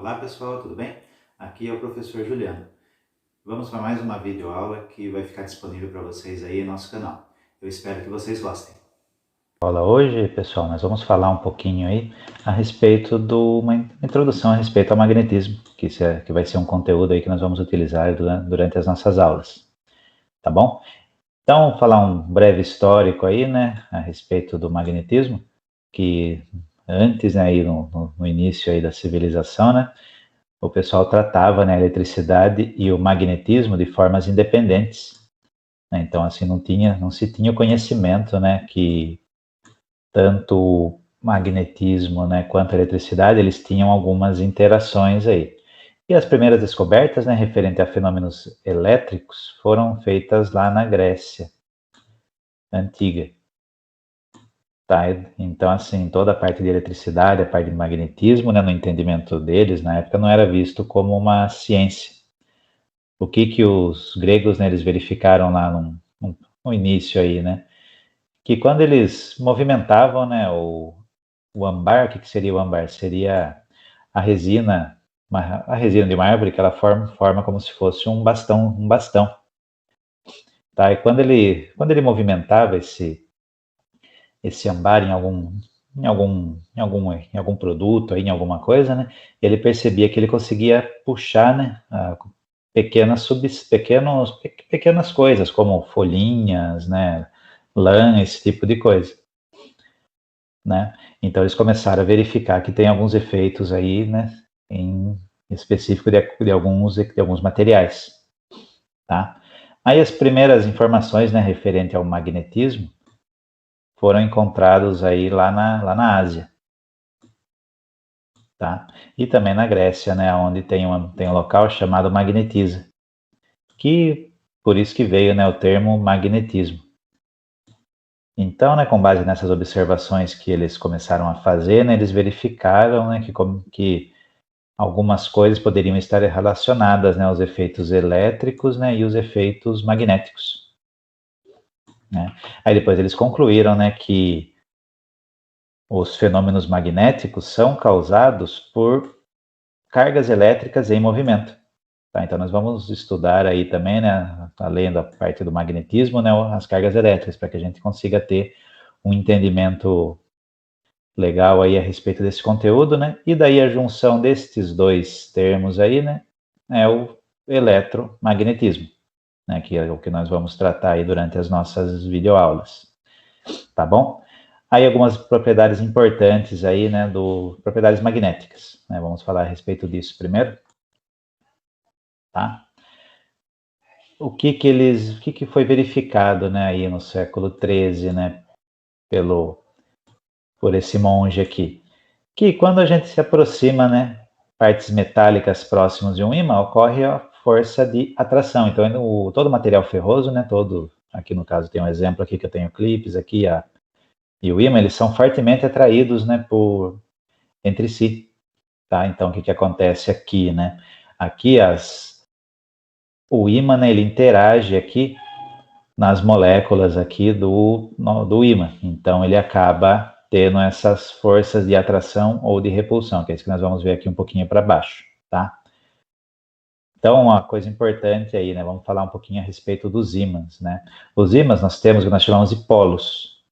Olá pessoal, tudo bem? Aqui é o professor Juliano. Vamos para mais uma videoaula que vai ficar disponível para vocês aí no nosso canal. Eu espero que vocês gostem. Hoje, pessoal, nós vamos falar um pouquinho aí a respeito de uma introdução a respeito ao magnetismo, que vai ser um conteúdo aí que nós vamos utilizar durante as nossas aulas, tá bom? Então, falar um breve histórico aí, né, a respeito do magnetismo, que antes, né, aí no início aí da civilização, né, o pessoal tratava, né, a eletricidade e o magnetismo de formas independentes, né? Então, assim, não se tinha o conhecimento, né, que tanto o magnetismo, né, quanto a eletricidade, eles tinham algumas interações aí. E as primeiras descobertas, né, referente a fenômenos elétricos, foram feitas lá na Grécia antiga. Tá? Então, assim, toda a parte de eletricidade, a parte de magnetismo, né, no entendimento deles, na época, não era visto como uma ciência. O que os gregos, né, eles verificaram lá no início aí, né, que quando eles movimentavam, né, o âmbar, o que seria o âmbar? Seria a resina, a resina de uma árvore que ela forma como se fosse um bastão, tá? E quando ele movimentava esse âmbar em algum produto, aí, em alguma coisa, né, ele percebia que ele conseguia puxar, né, pequenas coisas, como folhinhas, né, lã, esse tipo de coisa, né? Então eles começaram a verificar que tem alguns efeitos aí, né, em específico de alguns materiais, tá? Aí as primeiras informações, né, referente ao magnetismo foram encontrados aí lá na Ásia, tá? E também na Grécia, né, onde tem um local chamado Magnetisa, que por isso que veio, né, o termo magnetismo. Então, né, com base nessas observações que eles começaram a fazer, né, eles verificaram, né, que algumas coisas poderiam estar relacionadas, né, aos efeitos elétricos, né, e os efeitos magnéticos, né? Aí depois eles concluíram, né, que os fenômenos magnéticos são causados por cargas elétricas em movimento. Tá? Então nós vamos estudar aí também, né, além da parte do magnetismo, né, as cargas elétricas, para que a gente consiga ter um entendimento legal aí a respeito desse conteúdo, né? E daí a junção destes dois termos aí, né, é o eletromagnetismo, né, que é o que nós vamos tratar aí durante as nossas videoaulas, tá bom? Aí algumas propriedades importantes aí, né, propriedades magnéticas, né? Vamos falar a respeito disso primeiro, tá? O que foi verificado, né, aí no século XIII, né, por esse monge aqui, que quando a gente se aproxima, né, partes metálicas próximas de um ímã, ocorre a força de atração. Então, todo material ferroso, né, aqui no caso tem um exemplo aqui que eu tenho clipes aqui, e o ímã, eles são fortemente atraídos, né, entre si, tá? Então, o que acontece aqui, né? Aqui o ímã, né, ele interage aqui nas moléculas aqui do ímã. Então, ele acaba tendo essas forças de atração ou de repulsão, que é isso que nós vamos ver aqui um pouquinho para baixo, tá? Então, uma coisa importante aí, né? Vamos falar um pouquinho a respeito dos ímãs, né? Os ímãs nós temos o que nós chamamos de polos,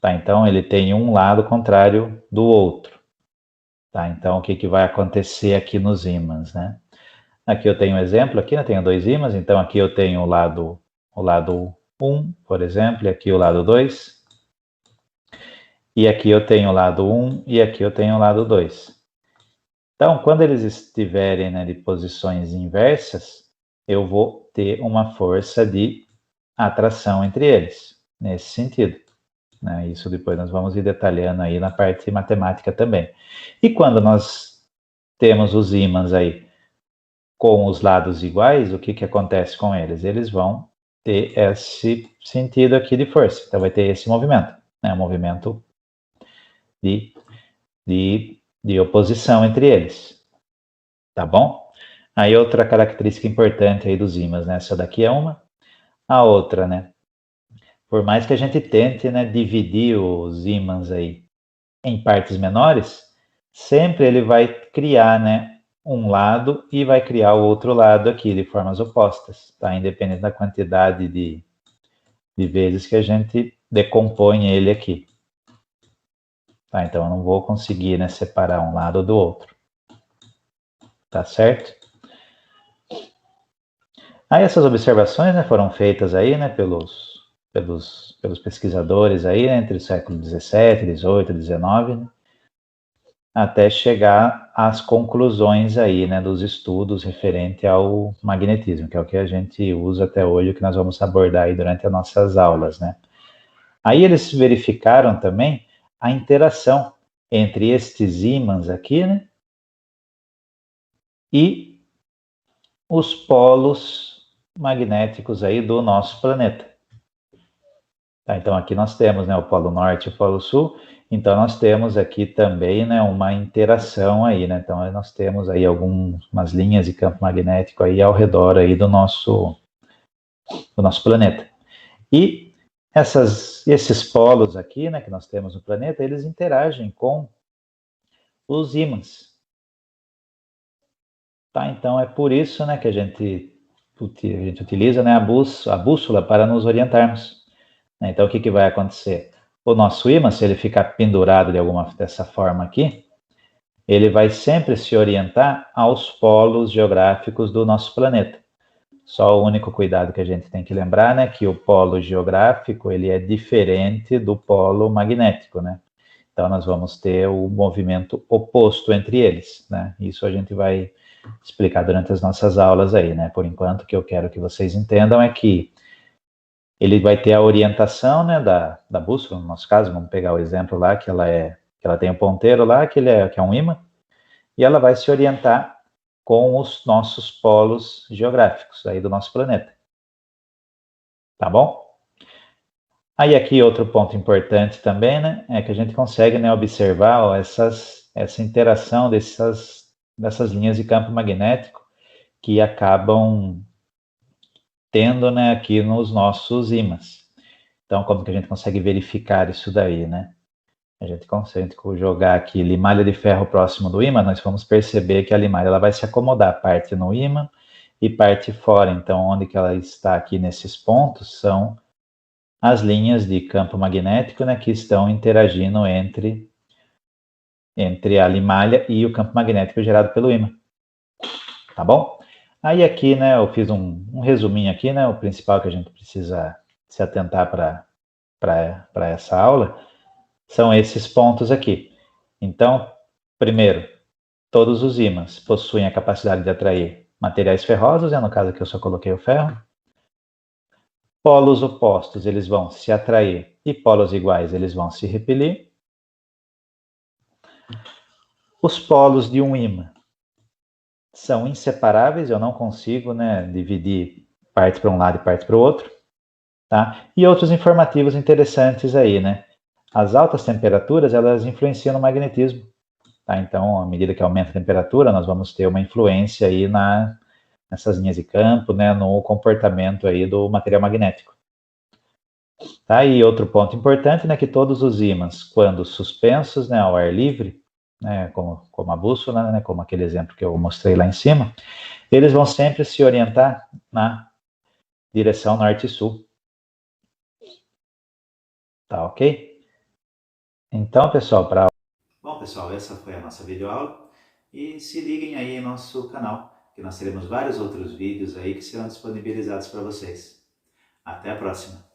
tá? Então, ele tem um lado contrário do outro, tá? Então, o que vai acontecer aqui nos ímãs, né? Aqui eu tenho um exemplo, aqui eu tenho dois ímãs, então aqui eu tenho o lado 1, por exemplo, e aqui o lado 2. E aqui eu tenho o lado 1 e aqui eu tenho o lado 2. Então, quando eles estiverem, né, de posições inversas, eu vou ter uma força de atração entre eles, nesse sentido, né? Isso depois nós vamos ir detalhando aí na parte matemática também. E quando nós temos os ímãs aí com os lados iguais, o que acontece com eles? Eles vão ter esse sentido aqui de força. Então, vai ter esse movimento, né? Um movimento de oposição entre eles, tá bom? Aí outra característica importante aí dos ímãs, né? Essa daqui é uma. A outra, né? Por mais que a gente tente, né, dividir os ímãs aí em partes menores, sempre ele vai criar, né, um lado e vai criar o outro lado aqui, de formas opostas, tá? Independente da quantidade de vezes que a gente decompõe ele aqui. Tá? Então, eu não vou conseguir, né, separar um lado do outro. Tá certo? Aí essas observações, né, foram feitas aí, né, pelos pesquisadores aí, né, entre o século XVII, XVIII, XIX, né, até chegar às conclusões aí, né, dos estudos referente ao magnetismo, que é o que a gente usa até hoje, que nós vamos abordar aí durante as nossas aulas, né. Aí eles verificaram também a interação entre estes ímãs aqui, né, e os polos magnéticos aí do nosso planeta. Tá, então aqui nós temos, né, o polo norte e o polo sul, então nós temos aqui também, né, uma interação aí, né, então nós temos aí algumas linhas de campo magnético aí ao redor aí do nosso planeta. E esses polos aqui, né, que nós temos no planeta, eles interagem com os ímãs. Tá, então é por isso, né, que a gente utiliza, né, a bússola para nos orientarmos. Então, o que, que vai acontecer? O nosso ímã, se ele ficar pendurado dessa forma aqui, ele vai sempre se orientar aos polos geográficos do nosso planeta. Só o único cuidado que a gente tem que lembrar, né, que o polo geográfico ele é diferente do polo magnético, né? Então, nós vamos ter o movimento oposto entre eles, né? Isso a gente vai explicar durante as nossas aulas aí, né? Por enquanto, o que eu quero que vocês entendam é que ele vai ter a orientação, né, da bússola, no nosso caso, vamos pegar o exemplo lá, que ela tem um ponteiro lá, que é um ímã, e ela vai se orientar com os nossos polos geográficos aí do nosso planeta. Tá bom? Aí aqui outro ponto importante também, né, é que a gente consegue, né, observar ó, essa interação dessas linhas de campo magnético que acabam tendo, né, aqui nos nossos ímãs. Então, como que a gente consegue verificar isso daí, né? A gente consegue jogar aqui limalha de ferro próximo do ímã, nós vamos perceber que a limalha ela vai se acomodar parte no ímã e parte fora. Então, onde que ela está aqui nesses pontos são as linhas de campo magnético, né, que estão interagindo entre a limalha e o campo magnético gerado pelo ímã. Tá bom? Aí aqui, né, eu fiz um resuminho aqui, né, o principal que a gente precisa se atentar para essa aula são esses pontos aqui. Então, primeiro, todos os ímãs possuem a capacidade de atrair materiais ferrosos, no caso aqui eu só coloquei o ferro. Polos opostos, eles vão se atrair e polos iguais, eles vão se repelir. Os polos de um ímã são inseparáveis, eu não consigo, né, dividir partes para um lado e partes para o outro. Tá? E outros informativos interessantes aí, né? As altas temperaturas, elas influenciam no magnetismo. Tá? Então, à medida que aumenta a temperatura, nós vamos ter uma influência aí nessas linhas de campo, né, no comportamento aí do material magnético. Tá? E outro ponto importante, né, que todos os ímãs, quando suspensos, né, ao ar livre, né, como a bússola, né, como aquele exemplo que eu mostrei lá em cima, eles vão sempre se orientar na direção norte e sul. Tá ok? Então, pessoal, Bom, pessoal, essa foi a nossa videoaula e se liguem aí em nosso canal, que nós teremos vários outros vídeos aí que serão disponibilizados para vocês. Até a próxima!